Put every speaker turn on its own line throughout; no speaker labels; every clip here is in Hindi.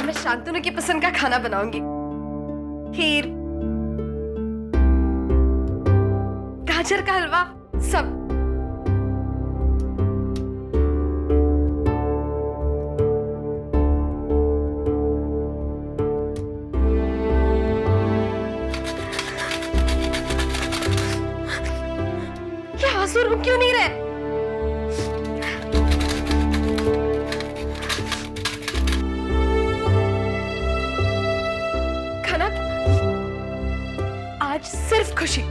मैं शांतनु की पसंद का खाना बनाऊंगी। खीर, गाजर का हलवा, सब। क्या आंसू रुक क्यों नहीं रहे? आज सिर्फ खुशी,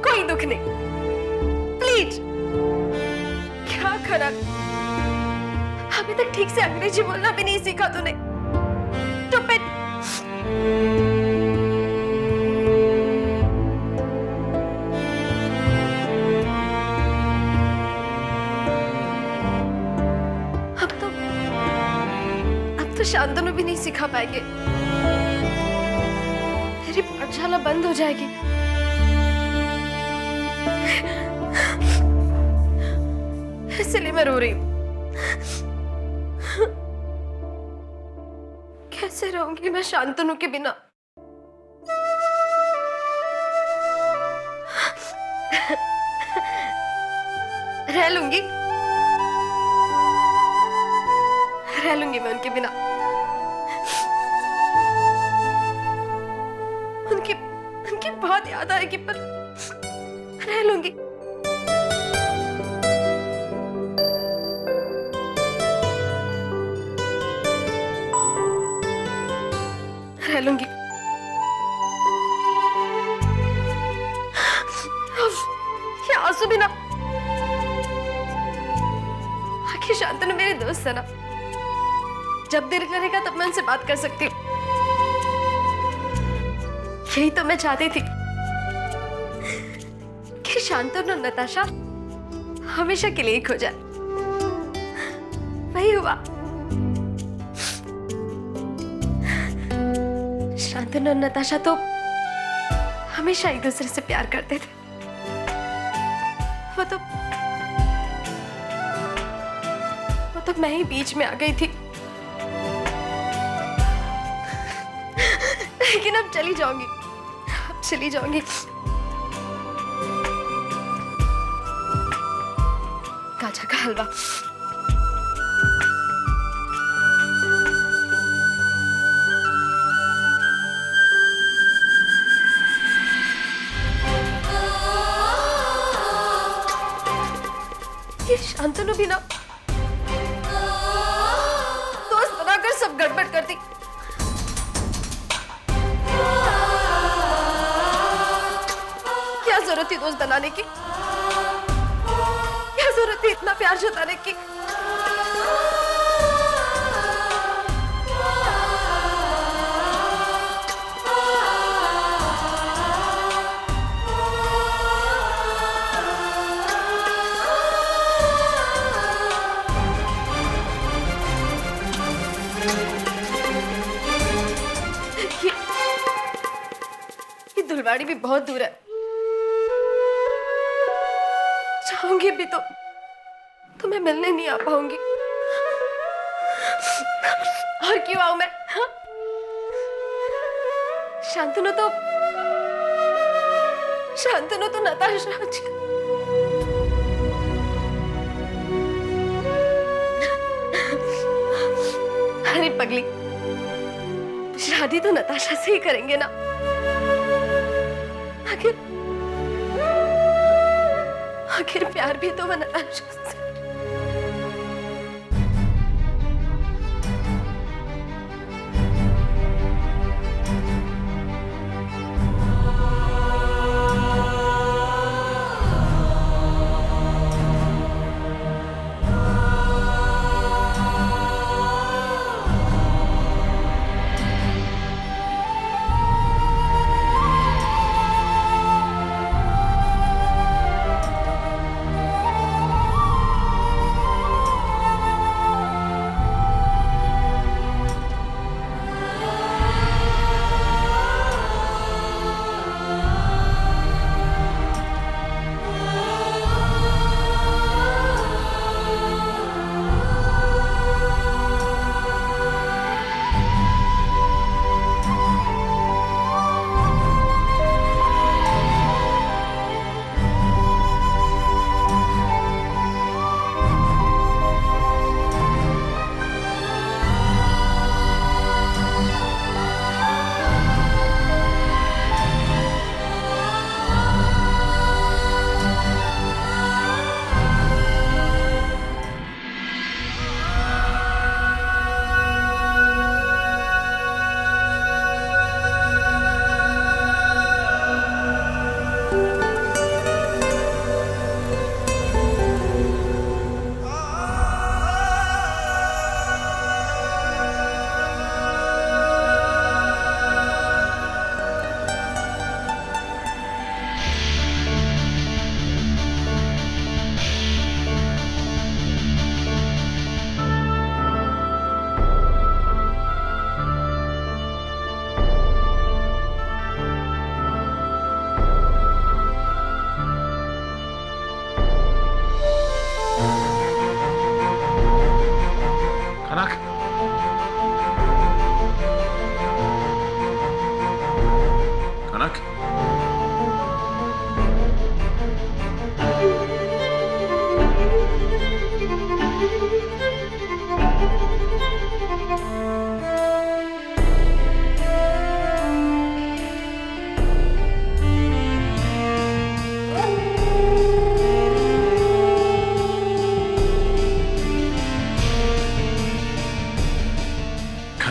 कोई दुख नहीं। प्लीज। क्या करा? अभी तक ठीक से अंग्रेजी बोलना भी नहीं सीखा तूने। Stupid। अब तो शांतनु भी नहीं सिखा पाएंगे। तेरी पाठशाला बंद हो जाएगी। इसलिए मैं रो रही हूँ। कैसे रहूंगी मैं शांतनु के बिना? रह लूंगी मैं उनके बिना। उनकी बहुत याद आएगी, पर रह लूंगी। रह लूंगी। ये आंसू भी ना। आखिर शांतनु मेरे दोस्त है ना। जब दिल करेगा तब मैं उनसे बात कर सकती हूँ। यही तो मैं चाहती थी कि शांतनु और नताशा हमेशा के लिए एक हो जाए। वही हुआ। शांतनु और नताशा तो हमेशा एक दूसरे से प्यार करते थे। वो तो मैं ही बीच में आ गई थी। लेकिन अब चली जाऊंगी। गाजर का हलवा। ये शांतनु भी ना दोस्त बनाकर सब गड़बड़ कर दी। क्या जरूरत थी दोस्त बनाने की? क्या जरूरत थी इतना प्यार जताने की? ये दुलवाड़ी भी बहुत दूर है। चाहूंगी भी तो मैं मिलने नहीं आ पाऊंगी। और क्यों आऊं मैं? हाँ? शांतनु तो नताशा। अरे पगली, शादी तो नताशा से ही करेंगे ना। आखिर प्यार भी तो नताशा से।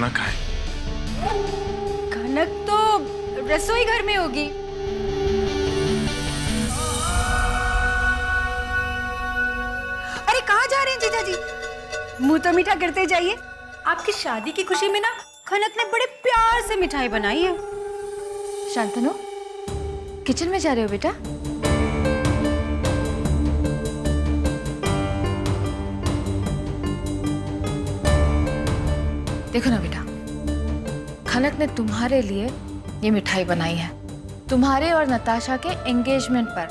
खनक कहाँ है?
खनक तो रसोई घर में होगी। अरे कहाँ जा रहे हैं जीजा जी? मुंह तो मीठा करते जाइए। आपकी शादी की खुशी में ना खनक ने बड़े प्यार से मिठाई बनाई है।
शांतनु, किचन में जा रहे हो बेटा? देखो ना बेटा, खनक ने तुम्हारे लिए ये मिठाई बनाई है, तुम्हारे और नताशा के एंगेजमेंट पर।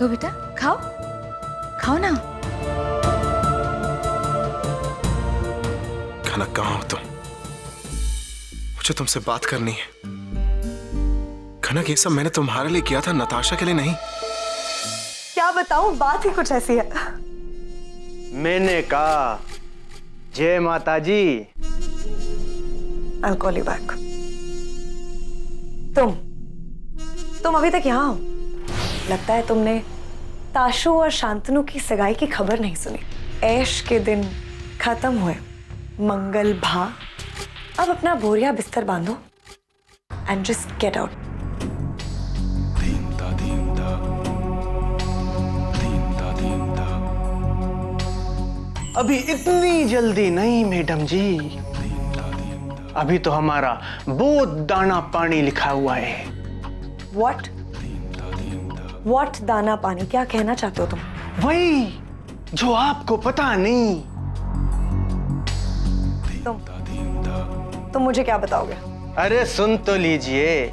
लो बेटा, खाओ खाओ ना।
खनक कहाँ हो तुम? मुझे तुमसे बात करनी है। खनक, ये सब मैंने तुम्हारे लिए किया था, नताशा के लिए नहीं।
क्या बताऊं, बात ही कुछ ऐसी है।
मैंने कहा जय माता जी।
I'll call you back. तुम अभी तक यहाँ हो? लगता है तुमने ताशु और शांतनु की सगाई की खबर नहीं सुनी। ऐश के दिन खत्म हुए, मंगल भा। अब अपना बोरिया बिस्तर बांधो एंड जस्ट गेट आउट।
अभी इतनी जल्दी नहीं मैडम जी, अभी तो हमारा बहुत दाना पानी लिखा हुआ है। What
दाना पानी? क्या कहना चाहते हो तुम?
वही जो आपको पता नहीं।
तुम मुझे क्या बताओगे?
अरे सुन तो लीजिए,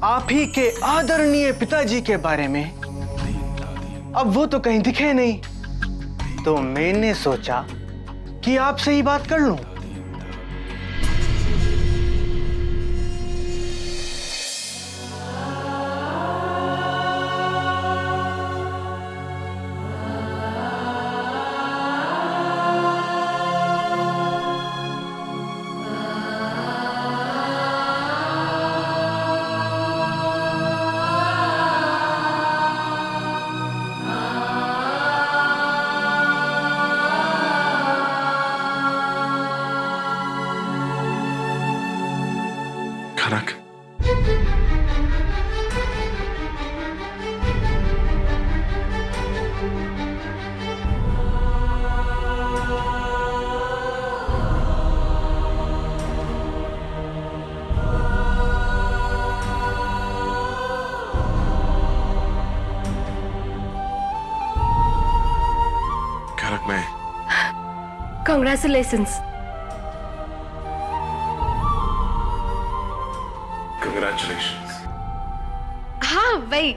आप ही के आदरणीय पिताजी के बारे में। अब वो तो कहीं दिखे नहीं, तो मैंने सोचा कि आपसे ही बात कर लूं।
खनक, खनक मैं
Congratulations.
Congratulations.
हाँ वही।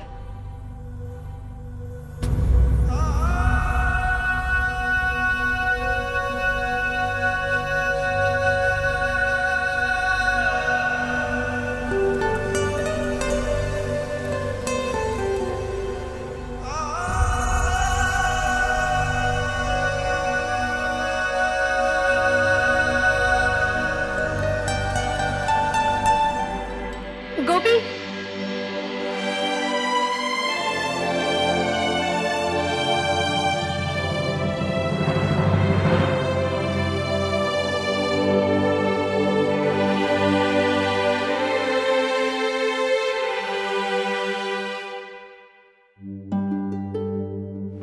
गोपी,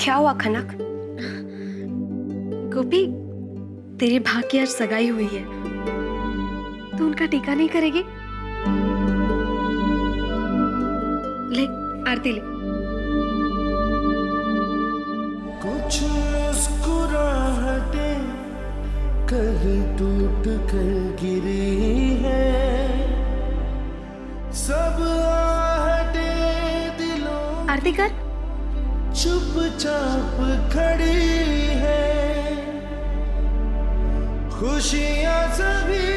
क्या हुआ खनक? गोपी, तेरे भाई की आज सगाई हुई है, तो उनका टीका नहीं करेगी? ले आरती ले।
कुछ मुस्कुराहटें कल टूट कर गिरी है, सब आहटें दिलों
आरती कर।
चुपचाप खड़ी है, खुशियां सभी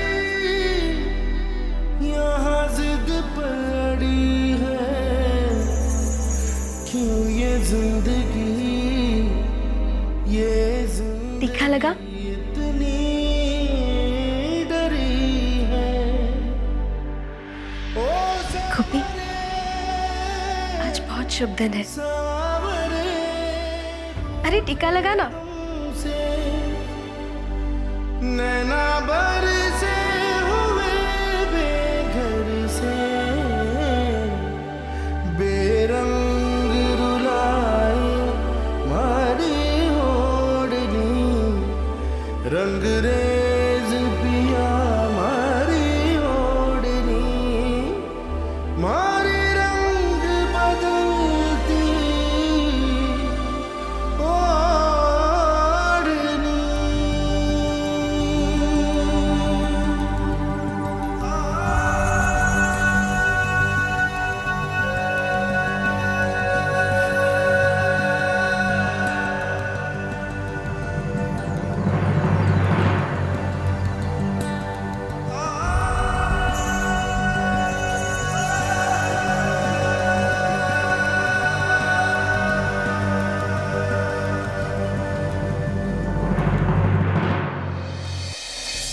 यहाँ जिद पड़ी है। क्यों ये जिंदगी
तीखा लगा?
इतनी डरी है।
गोपी, आज बहुत शुभ दिन है। अरे टीका लगा ना।
नैना बरसे हुए बेघर से, बेरंग रुलाए मारी ओढ़नी, रंगरेज पिया मारी ओढ़नी, मारी रंग बदलती ओढ़नी।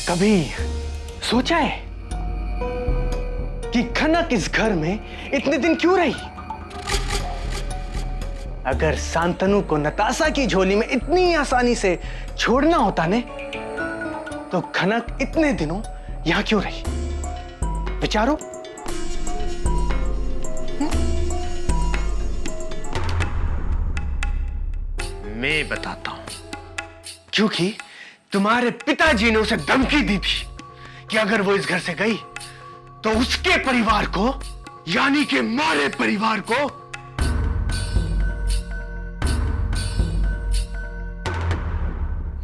कभी सोचा है कि खनक इस घर में इतने दिन क्यों रही? अगर शांतनु को नताशा की झोली में इतनी आसानी से छोड़ना होता ने, तो खनक इतने दिनों यहां क्यों रही? विचारो। मैं बताता हूं। क्योंकि तुम्हारे पिताजी ने उसे धमकी दी थी कि अगर वो इस घर से गई तो उसके परिवार को, यानी कि हमारे परिवार को,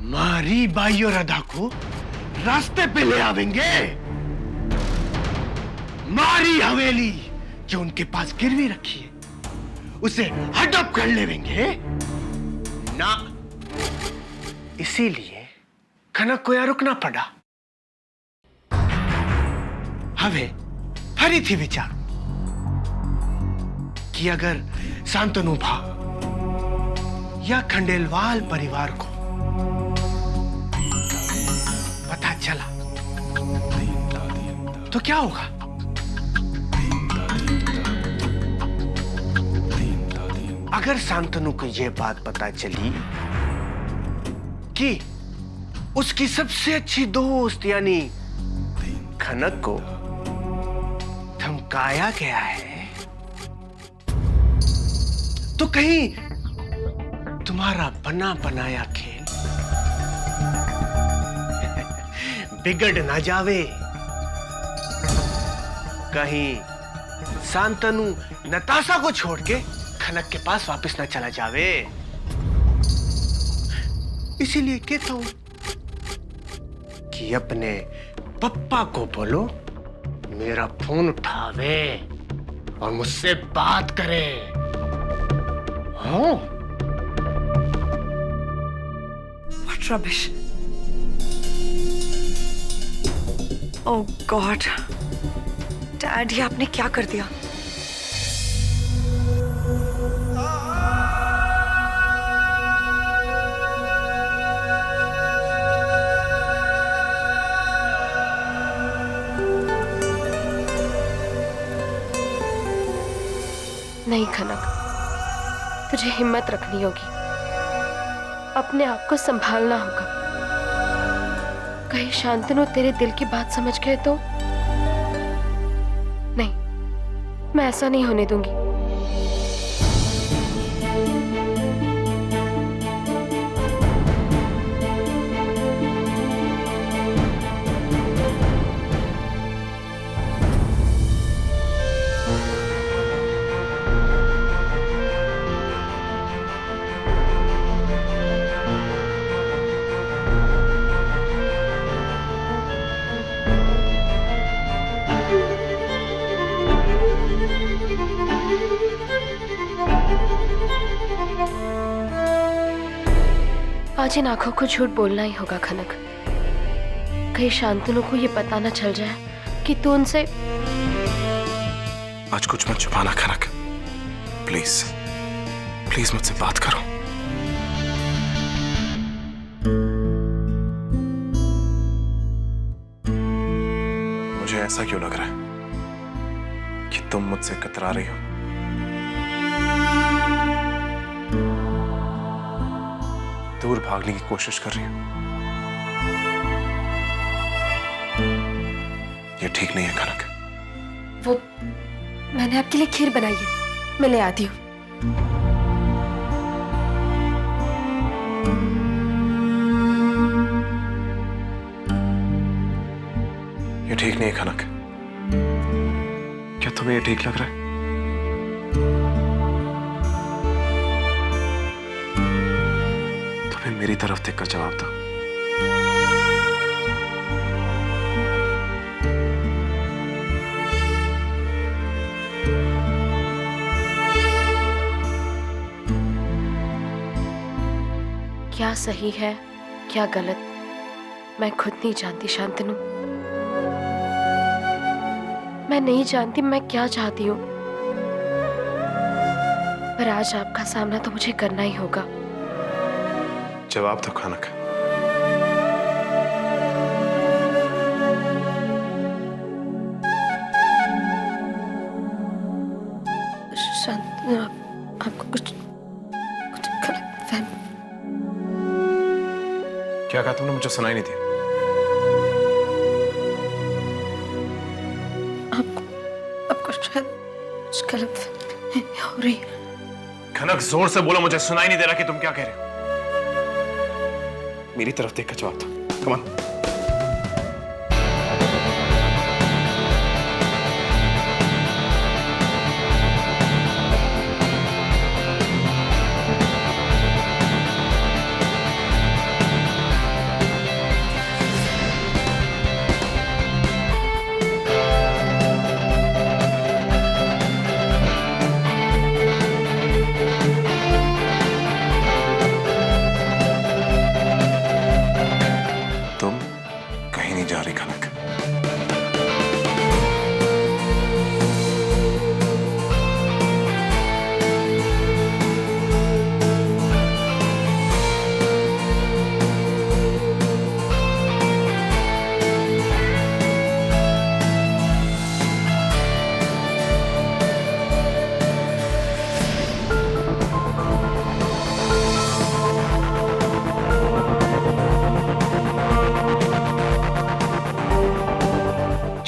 मारी बाई और राधा को रास्ते पे ले आवेंगे। मारी हवेली जो उनके पास गिरवी रखी है उसे हड़प कर लेंगे ना। इसीलिए खनक को यहाँ रुकना पड़ा। हवे फरीथी विचार कि अगर शांतनु भा या खंडेलवाल परिवार को पता चला तो क्या होगा? अगर शांतनु को यह बात पता चली कि उसकी सबसे अच्छी दोस्त यानी खनक को धमकाया गया है, तो कहीं तुम्हारा बना बनाया खेल बिगड़ ना जावे। कहीं शांतनु नताशा को छोड़ के खनक के पास वापस ना चला जावे। इसीलिए कहता हूं कि अपने पप्पा को बोलो मेरा फोन उठावे और मुझसे बात करे। हाँ?
What rubbish! Oh God! Dad, ये आपने क्या कर दिया?
नहीं खनक, तुझे हिम्मत रखनी होगी, अपने आप को संभालना होगा। कहीं शांतनु तेरे दिल की बात समझ गए तो? नहीं, मैं ऐसा नहीं होने दूंगी। आज इन आंखों को झूठ बोलना ही होगा खनक। कहीं शांतनु को ये पता ना चल जाए कि तू उनसे।
आज कुछ मत छुपाना खनक, प्लीज प्लीज मुझसे बात करो। मुझे ऐसा क्यों लग रहा है कि तुम मुझसे कतरा रही हो? दूर भागने की कोशिश कर रही हो? ठीक नहीं है कनक।
वो मैंने आपके लिए खीर बनाई है, मैं ले आती हूँ।
ये ठीक नहीं है कनक। क्या तुम्हें ये ठीक लग रहा है? तुम्हें मेरी तरफ देखकर जवाब दो।
क्या सही है क्या गलत मैं खुद नहीं जानती शांतनु। मैं नहीं जानती मैं क्या चाहती हूँ, पर आज आपका सामना तो मुझे करना ही होगा।
जवाब दो कनक।
शांतनु आपको कुछ गलत फहमी।
क्या कहा तुमने? मुझे सुनाई नहीं दिया।
आपको शायद कुछ गलत फहमी हो रही है।
कनक जोर से बोलो, मुझे सुनाई नहीं दे रहा कि तुम क्या कह रहे हो। मेरी तरफ देखकर जवाब दो। Come on. तुम कहीं नहीं जा रही कनक।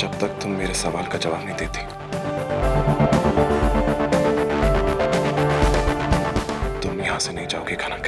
जब तक तुम मेरे सवाल का जवाब नहीं देती, तुम यहां से नहीं जाओगी कनक।